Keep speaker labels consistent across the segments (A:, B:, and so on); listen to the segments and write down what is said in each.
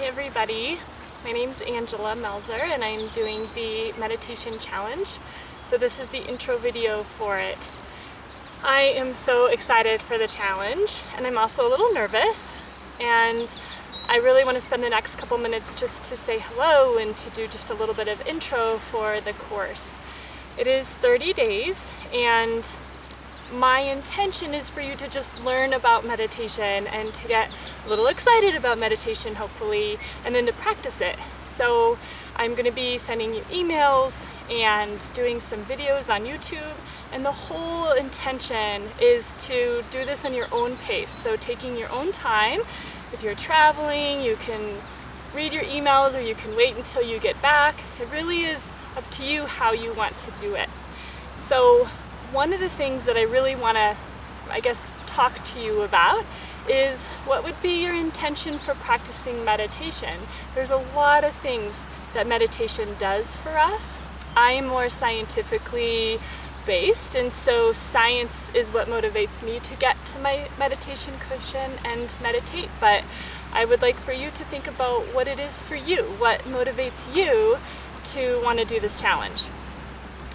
A: everybody. My name's Angela Melzer and I'm doing the meditation challenge. So this is the intro video for it. I am so excited for the challenge and I'm also a little nervous, and I really want to spend the next couple minutes just to say hello and to do just a little bit of intro for the course. It is 30 days and my intention is for you to just learn about meditation and to get a little excited about meditation, hopefully, and then to practice it. So I'm going to be sending you emails and doing some videos on YouTube, and the whole intention is to do this in your own pace. So taking your own time. If you're traveling, you can read your emails or you can wait until you get back. It really is up to you how you want to do it. So one of the things that I really want to, talk to you about is what would be your intention for practicing meditation. There's a lot of things that meditation does for us. I am more scientifically based, and so science is what motivates me to get to my meditation cushion and meditate. But I would like for you to think about what it is for you, what motivates you to want to do this challenge.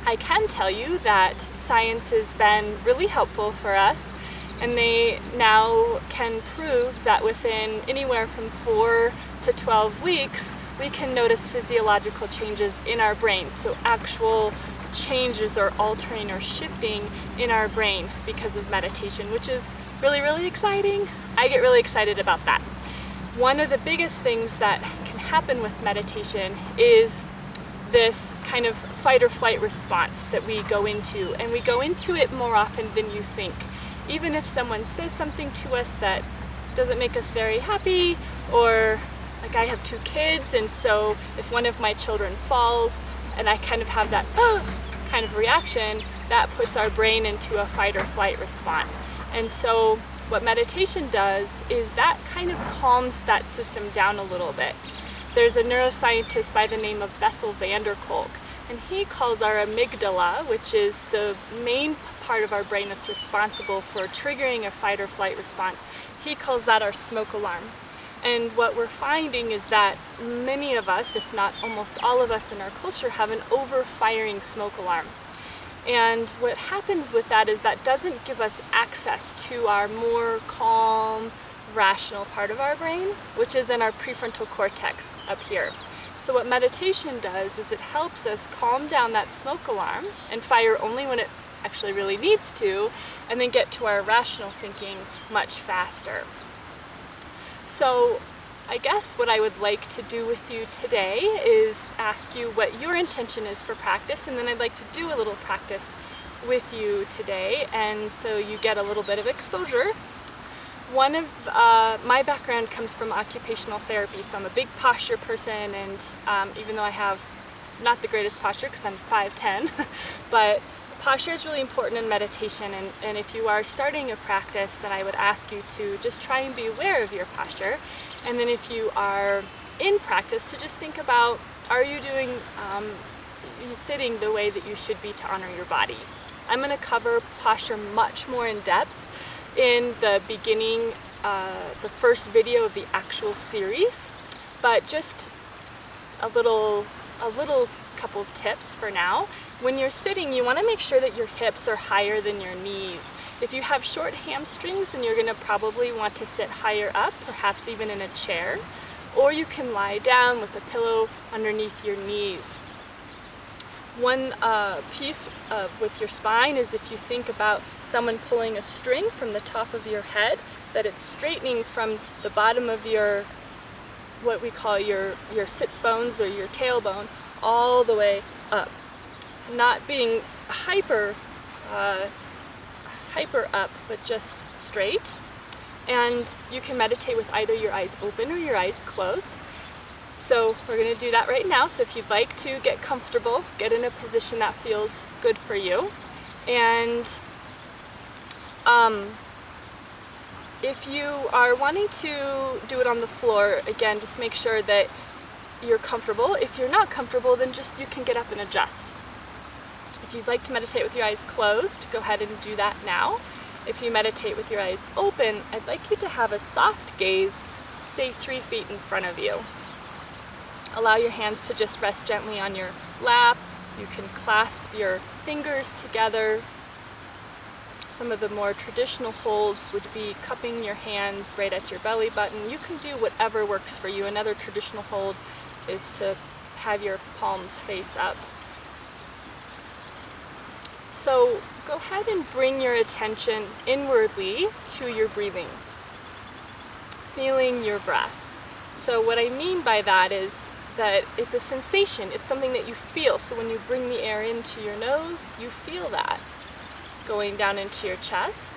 A: I can tell you that science has been really helpful for us, and they now can prove that within anywhere from 4 to 12 weeks we can notice physiological changes in our brain. So actual changes or altering or shifting in our brain because of meditation, which is really, really exciting. I get really excited about that. One of the biggest things that can happen with meditation is this kind of fight or flight response that we go into, and we go into it more often than you think. Even if someone says something to us that doesn't make us very happy, or like I have 2 kids, and so if one of my children falls and I kind of have that kind of reaction, that puts our brain into a fight or flight response. And so what meditation does is that kind of calms that system down a little bit. There's a neuroscientist by the name of Bessel van der Kolk, and he calls our amygdala, which is the main part of our brain that's responsible for triggering a fight or flight response, he calls that our smoke alarm. And what we're finding is that many of us, if not almost all of us in our culture, have an overfiring smoke alarm. And what happens with that is that doesn't give us access to our more calm, rational part of our brain, which is in our prefrontal cortex up here. So what meditation does is it helps us calm down that smoke alarm and fire only when it actually really needs to, and then get to our rational thinking much faster. So I guess what I would like to do with you today is ask you what your intention is for practice, and then I'd like to do a little practice with you today, and so you get a little bit of exposure. One of my background comes from occupational therapy, so I'm a big posture person, and even though I have not the greatest posture because I'm 5'10", but posture is really important in meditation, and if you are starting a practice, then I would ask you to just try and be aware of your posture, and then if you are in practice, to just think about, are you doing, you sitting the way that you should be to honor your body. I'm going to cover posture much more in depth in the beginning, the first video of the actual series, but just a little couple of tips for now. When you're sitting, you want to make sure that your hips are higher than your knees. If you have short hamstrings, then you're going to probably want to sit higher up, perhaps even in a chair, or you can lie down with a pillow underneath your knees. One piece with your spine is if you think about someone pulling a string from the top of your head, that it's straightening from the bottom of your, what we call your sits bones or your tailbone, all the way up. Not being hyper up, but just straight. And you can meditate with either your eyes open or your eyes closed. So we're going to do that right now. So if you'd like to get comfortable, get in a position that feels good for you. And if you are wanting to do it on the floor, again, just make sure that you're comfortable. If you're not comfortable, then just you can get up and adjust. If you'd like to meditate with your eyes closed, go ahead and do that now. If you meditate with your eyes open, I'd like you to have a soft gaze say 3 feet in front of you. Allow your hands to just rest gently on your lap. You can clasp your fingers together. Some of the more traditional holds would be cupping your hands right at your belly button. You can do whatever works for you. Another traditional hold is to have your palms face up. So go ahead and bring your attention inwardly to your breathing, feeling your breath. So what I mean by that is that it's a sensation, it's something that you feel. So when you bring the air into your nose, you feel that going down into your chest.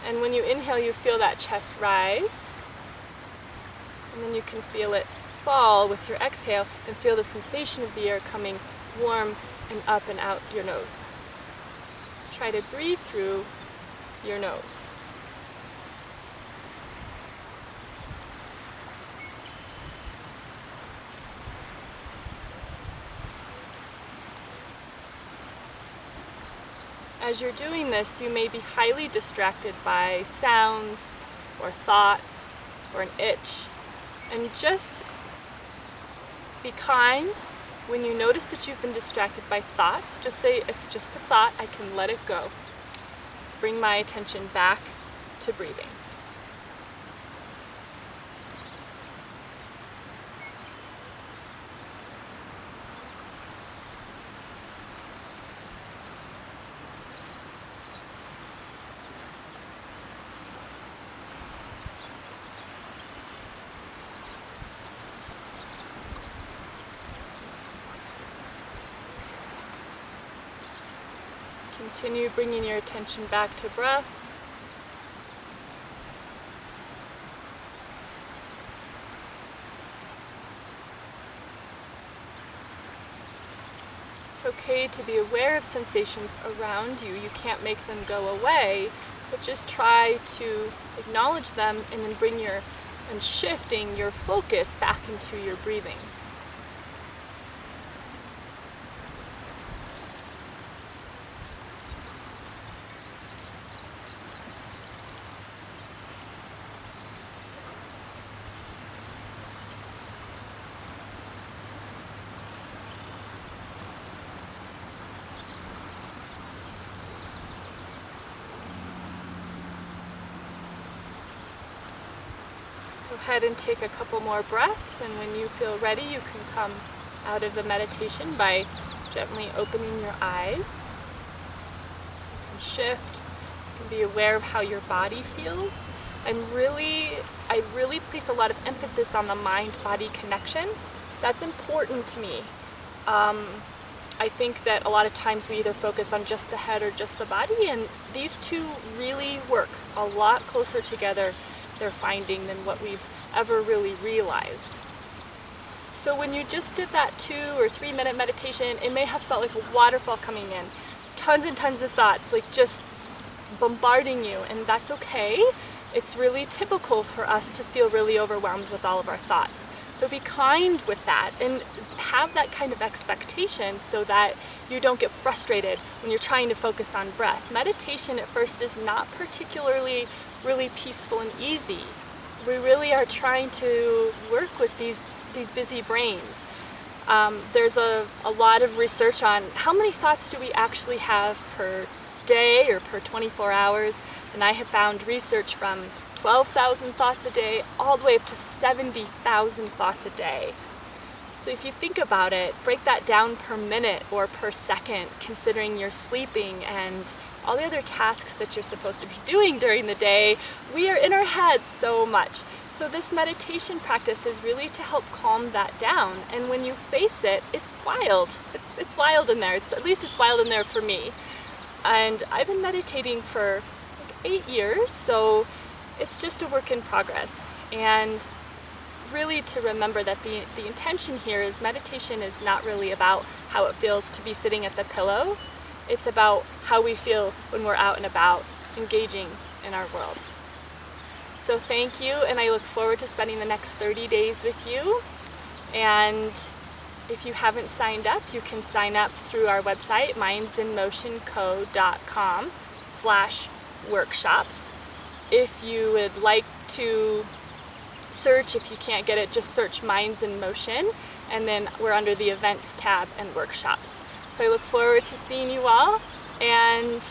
A: And when you inhale, you feel that chest rise. And then you can feel it fall with your exhale and feel the sensation of the air coming warm and up and out your nose. Try to breathe through your nose. As you're doing this, you may be highly distracted by sounds or thoughts or an itch. And just be kind. When you notice that you've been distracted by thoughts, just say, it's just a thought, I can let it go. Bring my attention back to breathing. Continue bringing your attention back to breath. It's okay to be aware of sensations around you. You can't make them go away, but just try to acknowledge them and then shifting your focus back into your breathing. Go ahead and take a couple more breaths, and when you feel ready, you can come out of the meditation by gently opening your eyes. You can shift, you can be aware of how your body feels, and I really place a lot of emphasis on the mind-body connection. That's important to me. I think that a lot of times we either focus on just the head or just the body, and these two really work a lot closer together, they're finding, than what we've ever really realized. So when you just did that 2 or 3 minute meditation, it may have felt like a waterfall coming in, tons and tons of thoughts, like just bombarding you, and that's okay. It's really typical for us to feel really overwhelmed with all of our thoughts. So be kind with that and have that kind of expectation so that you don't get frustrated when you're trying to focus on breath. Meditation at first is not particularly really peaceful and easy. We really are trying to work with these busy brains. There's a lot of research on how many thoughts do we actually have per day or per 24 hours, and I have found research from 12,000 thoughts a day all the way up to 70,000 thoughts a day. So if you think about it, break that down per minute or per second, considering you're sleeping and all the other tasks that you're supposed to be doing during the day. We are in our heads so much. So this meditation practice is really to help calm that down. And when you face it, it's wild. It's wild in there. At least it's wild in there for me. And I've been meditating for like 8 years, so it's just a work in progress. And really to remember that the intention here is meditation is not really about how it feels to be sitting at the pillow. It's about how we feel when we're out and about, engaging in our world. So thank you, and I look forward to spending the next 30 days with you. And if you haven't signed up, you can sign up through our website, mindsinmotionco.com/workshops. If you would like to search, if you can't get it, just search Minds in Motion, and then we're under the Events tab and Workshops. So I look forward to seeing you all, and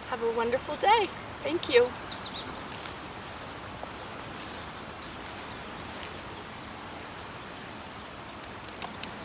A: have a wonderful day. Thank you.